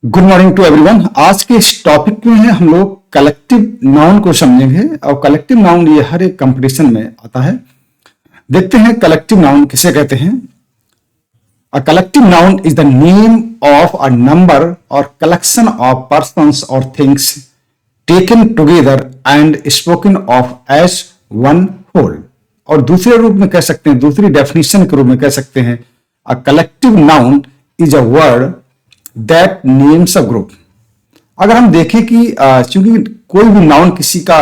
Good morning to everyone. आज के इस टॉपिक में है हम लोग कलेक्टिव नाउन को समझेंगे और कलेक्टिव नाउन ये हर एक कंपटीशन में आता है। देखते हैं कलेक्टिव नाउन किसे कहते हैं। A collective noun is the name of a number और कलेक्शन ऑफ पर्सन्स और things taken together and spoken of as one whole. और दूसरे रूप में कह सकते हैं, दूसरी डेफिनेशन के रूप में कह सकते हैं, a collective noun is a word that names a group. अगर हम देखें कि चूंकि कोई भी नाउन किसी का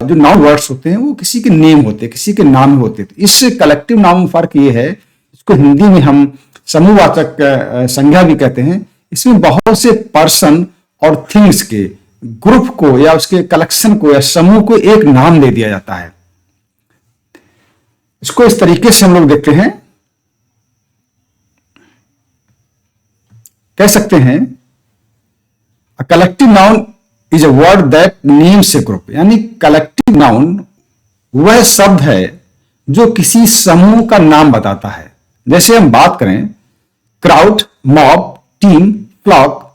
जो नाउन वर्ड्स होते हैं वो किसी के नेम होते हैं, किसी के नाम होते हैं। तो इस कलेक्टिव नाउन में फर्क ये है, इसको हिंदी में हम समूहवाचक संज्ञा भी कहते हैं। इसमें बहुत से पर्सन और थिंग्स के ग्रुप को या उसके कलेक्शन को या समूह को एक नाम दे दिया जाता है। इसको इस तरीके से हम लोग देखते हैं, कह सकते हैं a collective noun is a word that names A group. यानी कलेक्टिव नाउन वह शब्द है जो किसी समूह का नाम बताता है। जैसे हम बात करें crowd, mob, team, flock,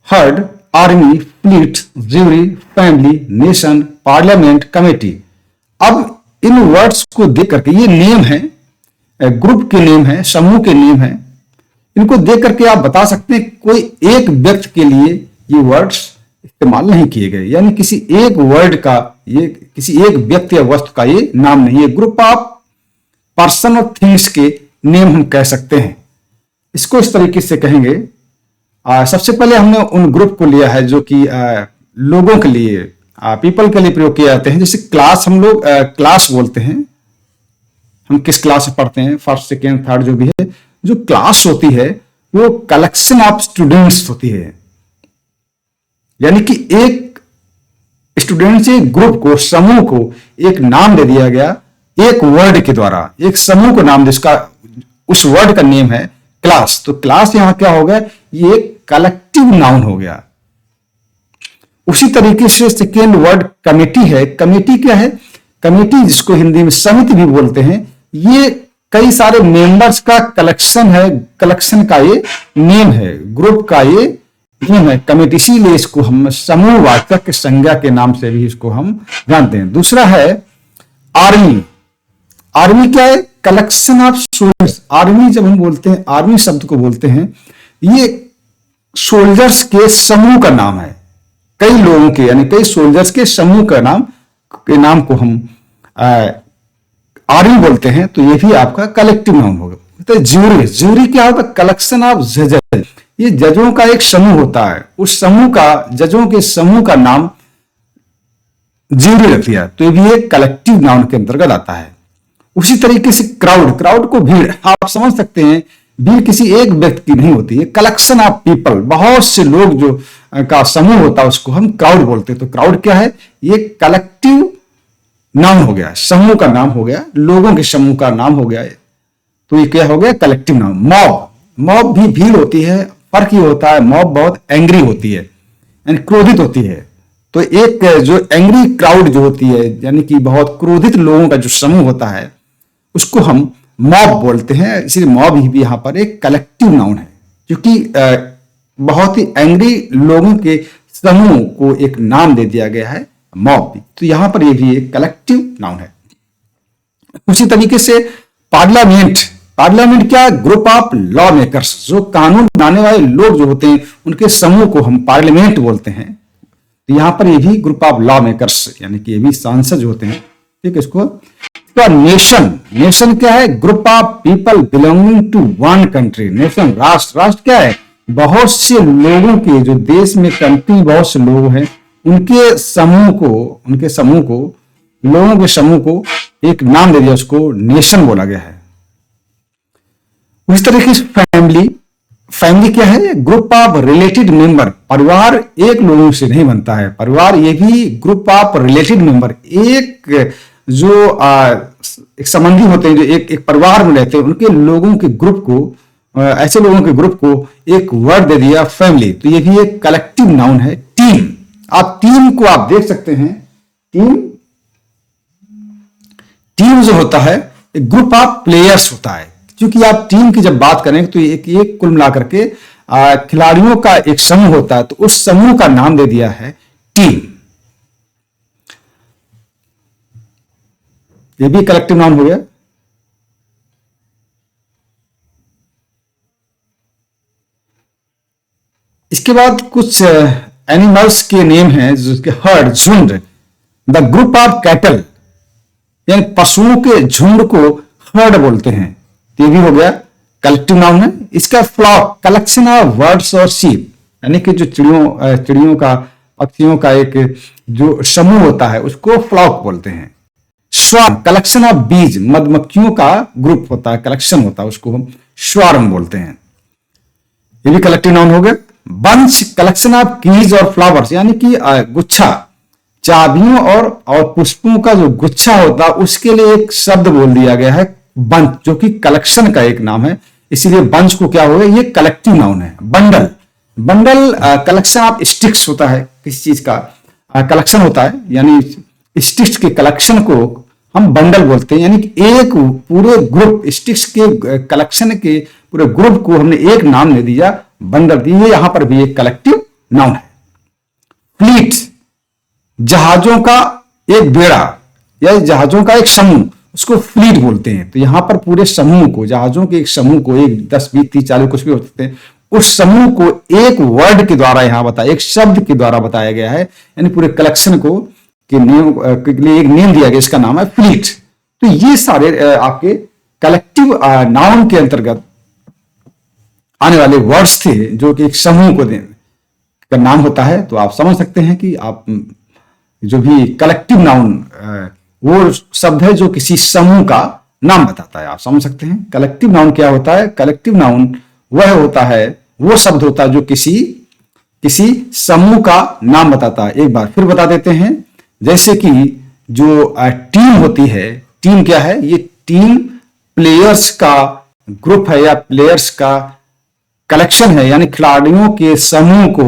herd, army, fleet, jury, family, nation, parliament, committee. अब इन वर्ड्स को देख करके, ये नेम है, ग्रुप के नेम है, समूह के नेम है, इनको देख करके आप बता सकते हैं कोई एक व्यक्ति के लिए ये वर्ड्स इस्तेमाल नहीं किए गए। यानी किसी एक वर्ड का, ये किसी एक व्यक्ति या वस्तु का ये नाम नहीं है। ग्रुप ऑफ पर्सन और थिंग्स के नेम हम कह सकते हैं। इसको इस तरीके से कहेंगे, सबसे पहले हमने उन ग्रुप को लिया है जो कि लोगों के लिए, पीपल के लिए प्रयोग किए जाते हैं। जैसे क्लास, हम लोग क्लास बोलते हैं। हम किस क्लास में पढ़ते हैं, फर्स्ट, सेकेंड, थर्ड जो भी है। जो क्लास होती है वो कलेक्शन ऑफ स्टूडेंट्स होती है। यानी कि एक स्टूडेंट से ग्रुप को, समूह को एक नाम दे दिया गया एक वर्ड के द्वारा। एक समूह को नाम जिसका उस वर्ड का नेम है क्लास। तो क्लास यहां क्या हो गया, ये एक कलेक्टिव नाउन हो गया। उसी तरीके से सेकेंड वर्ड कमेटी है। कमेटी क्या है, कमेटी जिसको हिंदी में समिति भी बोलते हैं, ये कई सारे मेंबर्स का कलेक्शन है, कलेक्शन का ये नेम है, ग्रुप का ये नेम है कमेटी। इसीलिए इसको हम समूहवाचक संज्ञा के नाम से भी इसको हम जानते हैं। दूसरा है आर्मी। आर्मी क्या है, कलेक्शन ऑफ सोल्जर्स। आर्मी जब हम बोलते हैं, आर्मी शब्द को बोलते हैं, ये सोल्जर्स के समूह का नाम है। कई लोगों के, यानी कई सोल्जर्स के समूह का नाम को हम आर्मी बोलते हैं। तो ये भी आपका कलेक्टिव नाउन होगा। तो ज्यूरी, ज्यूरी क्या होता है, कलेक्शन ऑफ जजेस। ये जजों का एक समूह होता है, उस समूह का, जजों के समूह का नाम ज्यूरी रख दिया। तो ये भी एक कलेक्टिव नाउन के अंतर्गत आता है। उसी तरीके से क्राउड, क्राउड को भीड़, आप समझ सकते हैं भीड़ किसी एक व्यक्ति की नहीं होती है, कलेक्शन ऑफ पीपल, बहुत से लोग जो का समूह होता है उसको हम क्राउड बोलते हैं। तो क्राउड क्या है, ये कलेक्टिव नाम हो गया, समूह का नाम हो गया, लोगों के समूह का नाम हो गया। तो ये क्या हो गया, कलेक्टिव नाम। मॉब, मॉब भी भीड़ होती है, फर्क ये होता है मॉब बहुत एंग्री होती है, यानी क्रोधित होती है। तो एक जो एंग्री क्राउड जो होती है, यानी कि बहुत क्रोधित लोगों का जो समूह होता है, उसको हम मॉब बोलते हैं। इसलिए मॉब भी यहाँ पर एक कलेक्टिव नाउन है, क्योंकि बहुत ही एंग्री लोगों के समूह को एक नाम दे दिया गया है मॉब भी। तो यहां पर ये भी एक कलेक्टिव नाउन है। उसी तरीके से पार्लियामेंट, पार्लियामेंट क्या, ग्रुप ऑफ लॉ मेकर्स। जो कानून बनाने वाले लोग जो होते हैं उनके समूह को हम पार्लियामेंट बोलते हैं। तो यहां पर ये भी ग्रुप ऑफ लॉ मेकर्स, यानी कि ये भी सांसद होते हैं। ठीक है, इसको नेशन, नेशन क्या है, group of people belonging to one country. Nation, राष्ट्र, राष्ट्र क्या है, बहुत से लोगों के, जो देश में कंट्री बहुत से लोग हैं उनके समूह को, लोगों के समूह को एक नाम दे दिया, उसको नेशन बोला गया है। उस तरीके से फैमिली, फैमिली क्या है, एक ऑफ रिलेटेड मेंबर। परिवार एक लोगों से नहीं बनता है, परिवार ये भी ग्रुप ऑफ रिलेटेड मेंबर। एक जो एक संबंधी होते हैं जो एक परिवार में रहते हैं, उनके लोगों के ग्रुप को, ऐसे लोगों के ग्रुप को एक वर्ड दे दिया फैमिली। तो ये भी एक कलेक्टिव नाउन है। टीम, आप टीम को आप देख सकते हैं, टीम जो होता है एक ग्रुप ऑफ प्लेयर्स होता है। क्योंकि आप टीम की जब बात करें तो एक कुल मिलाकर के खिलाड़ियों का एक समूह होता है, तो उस समूह का नाम दे दिया है टीम। ये भी कलेक्टिव नाउन हो गया। इसके बाद कुछ एनिमल्स के नेम हैं, जिसके हर्ड, झुंड। द ग्रुप ऑफ कैटल, यानी पशुओं के झुंड को हर्ड बोलते हैं। तो ये भी हो गया कलेक्टिव नाउन है। इसका फ्लॉक, कलेक्शन ऑफ बर्ड्स और शीप, यानी कि जो चिड़ियों का, पक्षियों का एक जो समूह होता है उसको फ्लॉक बोलते हैं। स्वार्म, कलेक्शन ऑफ बीज, मधुमक्खियों का ग्रुप होता है, कलेक्शन होता है, उसको हम स्वार्म बोलते हैं। ये भी कलेक्टिव नाउन हो गया। बंच, कलेक्शन ऑफ कीज और फ्लावर्स, यानी कि गुच्छा, चाबियों और पुष्पों का जो गुच्छा होता है उसके लिए एक शब्द बोल दिया गया है बंच, जो कि कलेक्शन का एक नाम है। इसीलिए बंच को क्या हो गया, ये कलेक्टिव नाउन है। Bundle, bundle collection of sticks होता है, किसी चीज का कलेक्शन होता है, यानी स्टिक्स के कलेक्शन को हम बंडल बोलते हैं। यानी कि एक पूरे ग्रुप, स्टिक्स के कलेक्शन के पूरे ग्रुप को हमने एक नाम दे दिया बंडल। ये यहां पर भी एक कलेक्टिव नाउन है। फ्लीट, जहाजों का एक बेड़ा या जहाजों का एक समूह, उसको फ्लीट बोलते हैं। तो यहां पर पूरे समूह को, जहाजों के एक समूह को, एक 10 20 30 40 कुछ भी हो सकते हैं, उस समूह को एक वर्ड के द्वारा यहां बताया, एक शब्द के द्वारा बताया गया है। यानी पूरे कलेक्शन को के नेम के लिए एक नेम दिया गया, इसका नाम है फ्लीट। तो ये सारे आपके कलेक्टिव नाउन के अंतर्गत आने वाले वर्ड्स थे, जो कि एक समूह को का नाम होता है। तो आप समझ सकते हैं कि आप जो भी कलेक्टिव नाउन वो शब्द है जो किसी समूह का नाम बताता है। आप समझ सकते हैं कलेक्टिव नाउन क्या होता है। कलेक्टिव नाउन वह होता है, वो शब्द होता है जो किसी समूह का नाम बताता है। एक बार फिर बता देते हैं, जैसे कि जो टीम होती है, टीम क्या है, ये टीम प्लेयर्स का ग्रुप है या प्लेयर्स का कलेक्शन है, यानी खिलाड़ियों के समूह को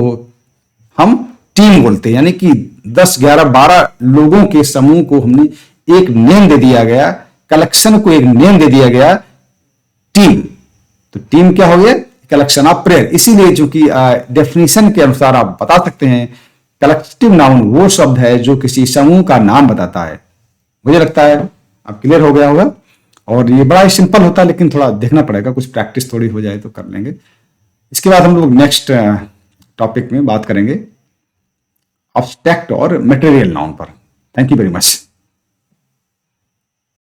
हम टीम बोलते हैं। यानी कि 10 11 12 लोगों के समूह को हमने एक नेम दे दिया गया, कलेक्शन को एक नेम दे दिया गया टीम। तो टीम क्या हो गया, कलेक्शन ऑफ प्लेयर। इसीलिए चूंकि डेफिनेशन के अनुसार आप बता सकते हैं कलेक्टिव नाउन वो शब्द है जो किसी समूह का नाम बताता है। मुझे लगता है अब क्लियर हो गया होगा। और ये बड़ा ही सिंपल होता है, लेकिन थोड़ा देखना पड़ेगा, कुछ प्रैक्टिस थोड़ी हो जाए तो कर लेंगे। इसके बाद हम लोग नेक्स्ट टॉपिक में बात करेंगे ऑब्स्ट्रैक्ट और मटेरियल नाउन पर। Thank you very much.